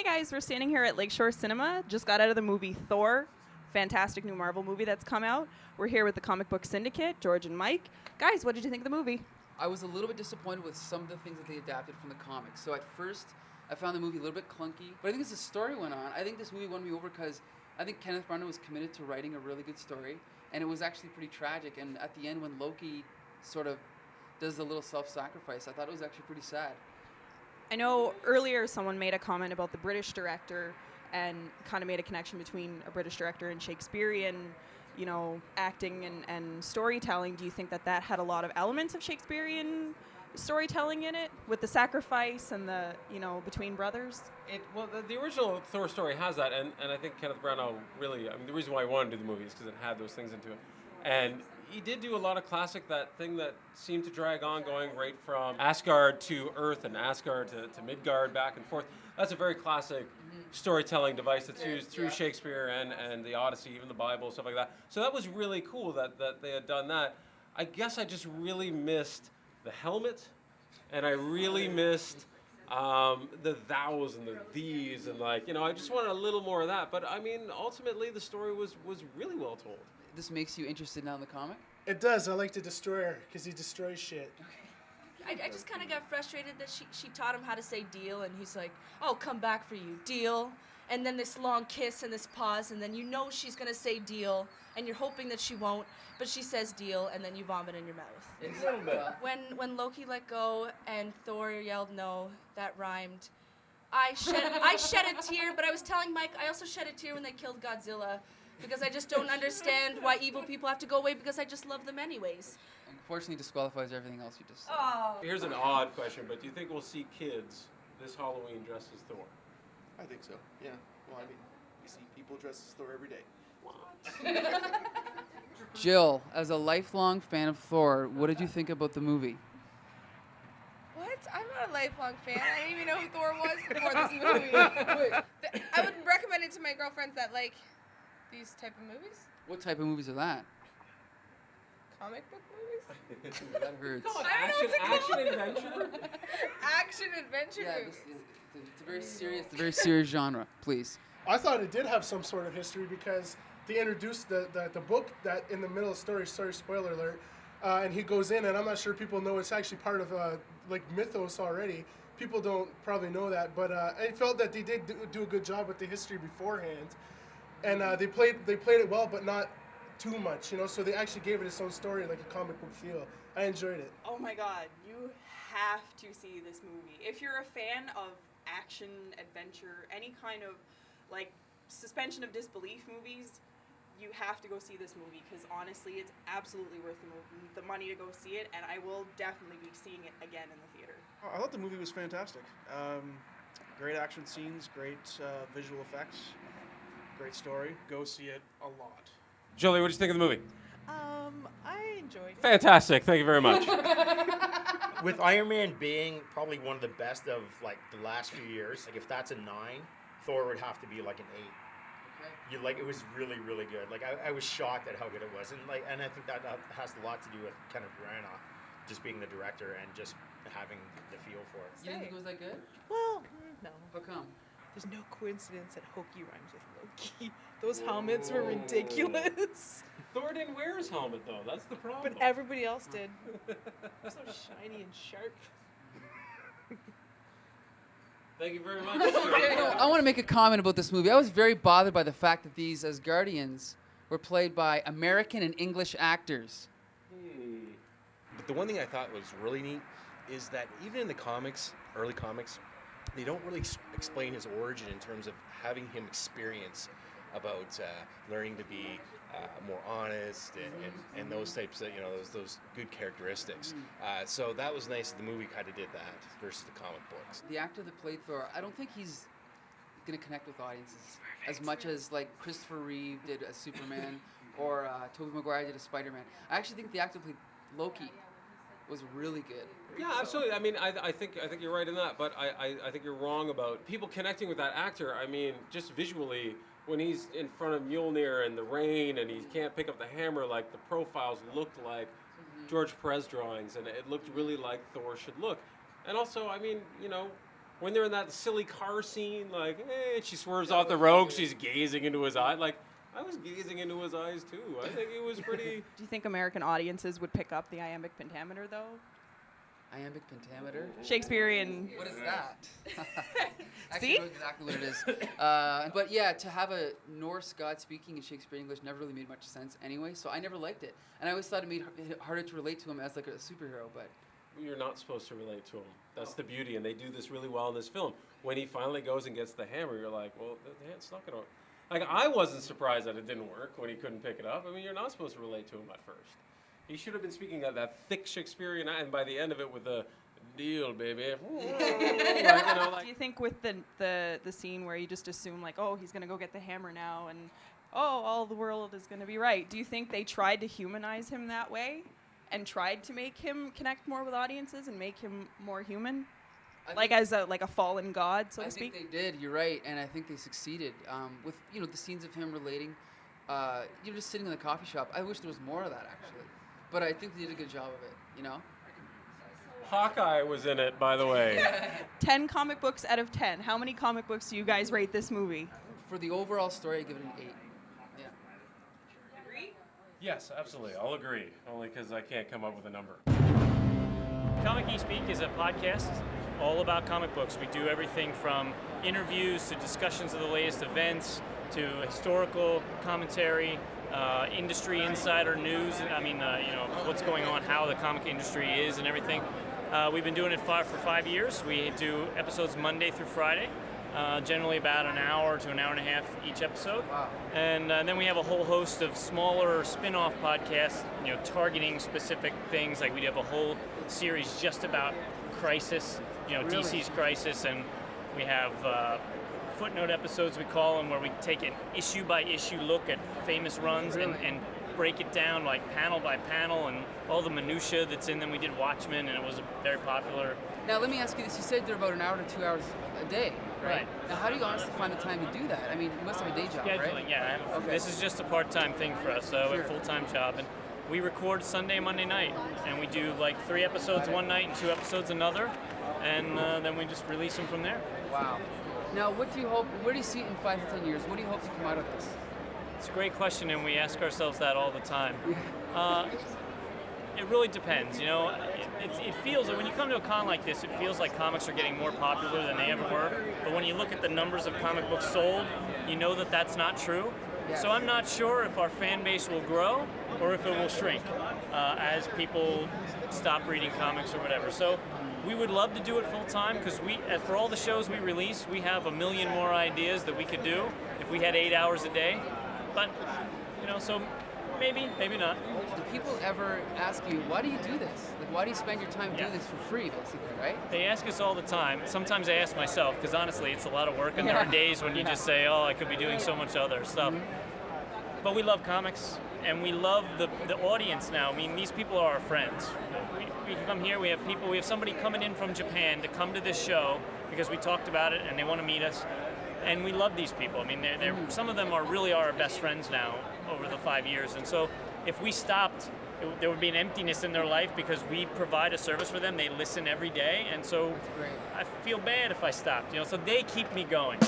Hey guys, we're standing here at Lakeshore Cinema. Just got out of the movie Thor. Fantastic new Marvel movie that's come out. We're here with the comic book Syndicate, George and Mike. Guys, what did you think of the movie? I was a little bit disappointed with some of the things that they adapted from the comics. So at first, I found the movie a little bit clunky. But I think as the story went on, I think this movie won me over because I think Kenneth Branagh was committed to writing a really good story. And it was actually pretty tragic. And at the end, when Loki sort of does the little self-sacrifice, I thought it was actually pretty sad. I know earlier someone made a comment about the British director and kind of made a connection between a British director and Shakespearean, you know, acting and storytelling. Do you think that that had a lot of elements of Shakespearean storytelling in it with the sacrifice and the, you know, between brothers? The original Thor story has that, and I think Kenneth Branagh really, I mean, the reason why he wanted to do the movie is because it had those things into it. And he did do a lot of classic, that thing that seemed to drag on, going right from Asgard to Earth and Asgard to Midgard, back and forth. That's a very classic storytelling device that's used through Shakespeare and the Odyssey, even the Bible, stuff like that. So that was really cool that they had done that. I guess I just really missed the helmet, and I really missed the thous and the these, and like, you know, I just wanted a little more of that. But I mean, ultimately the story was really well told. This makes you interested now in the comic? It does. I like the Destroyer because he destroys shit. I just kind of got frustrated that she taught him how to say deal, and he's like, "I'll come back for you, deal." And then this long kiss and this pause, and then you know she's gonna say deal, and you're hoping that she won't, but she says deal, and then you vomit in your mouth. Exactly. When Loki let go and Thor yelled no, that rhymed. I shed a tear, but I was telling Mike I also shed a tear when they killed Godzilla. Because I just don't understand why evil people have to go away, because I just love them anyways. Unfortunately, disqualifies everything else you just said. Oh. Here's an odd question, but do you think we'll see kids this Halloween dressed as Thor? I think so, yeah. Well, I mean, we see people dressed as Thor every day. Jill, as a lifelong fan of Thor, what did you think about the movie? What? I'm not a lifelong fan. I didn't even know who Thor was before this movie. I would recommend it to my girlfriends that like these type of movies. What type of movies are that? Comic book movies? That hurts. Come on, I don't know action what's it adventure. Action adventure Yeah, movies. it's a very serious genre, please. I thought it did have some sort of history because they introduced the book that in the middle of the story, sorry, spoiler alert, and he goes in, and I'm not sure people know it's actually part of like mythos already. People don't probably know that, but I felt that they did do a good job with the history beforehand. And they played it well, but not too much, you know. So they actually gave it its own story, like a comic book feel. I enjoyed it. Oh my God, you have to see this movie. If you're a fan of action, adventure, any kind of like suspension of disbelief movies, you have to go see this movie because honestly, it's absolutely worth the money to go see it, and I will definitely be seeing it again in the theater. I thought the movie was fantastic. Great action scenes, great visual effects, great story. Go see it a lot. Jolie, what did you think of the movie? I enjoyed it. Fantastic, thank you very much. With Iron Man being probably one of the best of like the last few years, like if that's a 9, Thor would have to be like an 8. Like it was really, really good. Like I was shocked at how good it was, and I think that has a lot to do with Kenneth Branagh just being the director and just having the feel for it. You didn't think it was that good? Well, no. How come? There's no coincidence that Hokey rhymes with Loki. Those helmets were ridiculous. Thor didn't wear his helmet though. That's the problem. But everybody else did. So shiny and sharp. Thank you very much. I want to make a comment about this movie. I was very bothered by the fact that these Asgardians were played by American and English actors. But the one thing I thought was really neat is that even in the comics, early comics, they don't really explain his origin in terms of having him experience about learning to be more honest and those types of, you know, those good characteristics. So that was nice that the movie kind of did that versus the comic books. The actor that played Thor, I don't think he's going to connect with audiences as much as like Christopher Reeve did as Superman or Tobey Maguire did as Spider-Man. I actually think the actor who played Loki was really good. Yeah, absolutely. I mean, I think you're right in that, but I think you're wrong about people connecting with that actor. I mean, just visually, when he's in front of Mjolnir in the rain and he can't pick up the hammer, like the profiles looked like George Perez drawings, and it looked really like Thor should look. And also, I mean, you know, when they're in that silly car scene, like, hey, she swerves off the road, she's gazing into his eye. Like, I was gazing into his eyes too. I think it was pretty. Do you think American audiences would pick up the iambic pentameter though? Iambic pentameter? Shakespearean. What is that? Actually, See? I know exactly what it is. But yeah, to have a Norse god speaking in Shakespearean English never really made much sense anyway, so I never liked it. And I always thought it made it harder to relate to him as like a superhero, but... You're not supposed to relate to him. That's the beauty, and they do this really well in this film. When he finally goes and gets the hammer, you're like, well, it's not going to... Like, I wasn't surprised that it didn't work when he couldn't pick it up. I mean, you're not supposed to relate to him at first. He should have been speaking that thick Shakespearean, and by the end of it with the deal, baby. Do you think with the scene where you just assume, like, oh, he's going to go get the hammer now, and, oh, all the world is going to be right. Do you think they tried to humanize him that way and tried to make him connect more with audiences and make him more human? As a fallen god, so to speak? I think they did, you're right, and I think they succeeded. With, the scenes of him relating, just sitting in the coffee shop. I wish there was more of that, actually. But I think they did a good job of it, Hawkeye was in it, by the way. 10 comic books out of 10. How many comic books do you guys rate this movie? For the overall story, I give it an 8. Yeah. Agree? Yes, absolutely. I'll agree, only because I can't come up with a number. Geek Speak is a podcast all about comic books. We do everything from interviews to discussions of the latest events to historical commentary, industry insider news. What's going on, how the comic industry is and everything. We've been doing it for 5 years. We do episodes Monday through Friday, generally about an hour to an hour and a half each episode. Wow. And then we have a whole host of smaller spin-off podcasts, targeting specific things. Like we have a whole series just about Crisis, Really? DC's Crisis, and we have footnote episodes, we call them, where we take an issue-by-issue look at famous runs and break it down like panel by panel and all the minutia that's in them. We did Watchmen, and it was very popular. Now, let me ask you this. You said they're about an hour to 2 hours a day, right? Now, how do you honestly find the time to do that? I mean, you must have a day job, Scheduling, right? yeah. Okay. This is just a part-time thing for us, so a full-time job. And we record Sunday, Monday night, and we do like 3 episodes one night and 2 episodes another, and then we just release them from there. Wow. Now, what do you hope, where do you see it in 5 to 10 years? What do you hope to come out of this? It's a great question, and we ask ourselves that all the time. It really depends, It feels that when you come to a con like this, it feels like comics are getting more popular than they ever were. But when you look at the numbers of comic books sold, you know that that's not true. Yeah. So I'm not sure if our fan base will grow or if it will shrink as people stop reading comics or whatever. So we would love to do it full time because for all the shows we release, we have 1 million more ideas that we could do if we had 8 hours a day. But, so maybe not. Do people ever ask you, why do you do this? Like, why do you spend your time doing this for free, basically, right? They ask us all the time. Sometimes I ask myself, because honestly, it's a lot of work, and there are days when you just say, oh, I could be doing so much other stuff. But we love comics, and we love the audience now. I mean, these people are our friends. We come here, we have somebody coming in from Japan to come to this show because we talked about it and they want to meet us. And we love these people. I mean, some of them are really our best friends now over the 5 years. And so if we stopped, there would be an emptiness in their life because we provide a service for them. They listen every day. And so I feel bad if I stopped, so they keep me going.